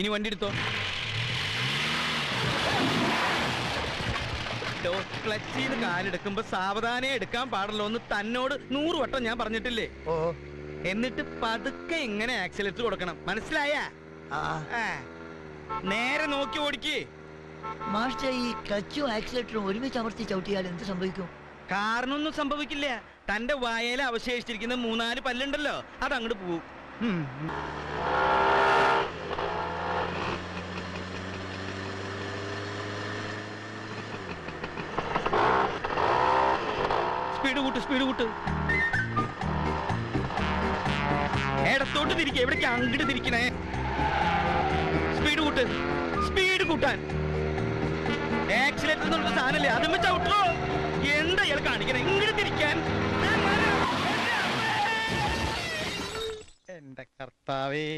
ഇനി വണ്ടി എടുത്തോ. ക്ലച്ചിന്ന് കാലെടുക്കുമ്പോ സാവധാനെ എടുക്കാൻ പാടുള്ളൂ എന്ന് തന്നോട് 100 വട്ടം ഞാൻ പറഞ്ഞിട്ടില്ലേ? എന്നിട്ട് പതുക്കെ ഇങ്ങനെ ആക്സിലേറ്റർ കൊടുക്കണം, മനസ്സിലായ? നേരെ നോക്കി ഓടിക്ക്. മാസ്റ്റർ, ഈ ക്ലച്ചും ആക്സിലേറ്ററും ഒരുമിച്ച് അമർത്തി ചവിട്ടിയാൽ എന്ത് സംഭവിക്കും? കാരണമൊന്നും സംഭവിക്കില്ല. തന്റെ വായയിൽ അവശേഷിച്ചിരിക്കുന്ന 3-4 പല്ലുണ്ടല്ലോ, അതങ്ങോട്ട് പോവും. സ്പീഡ് കൂട്ട്. ഇടത്തോട്ട് തിരിക്കുക, എവിടേക്ക് അങ്ങോട്ട് തിരിക്കണേ. സ്പീഡ് കൂട്ടാൻ. ആക്സിലേറ്റർ എന്നുള്ള സാധനല്ലേ, അതും ചവിട്ടോ. എന്താ ഇയാൾ കാണിക്കണേ? ഇങ്ങോട്ട് തിരിക്കാൻ. എന്റെ കർത്താവേ.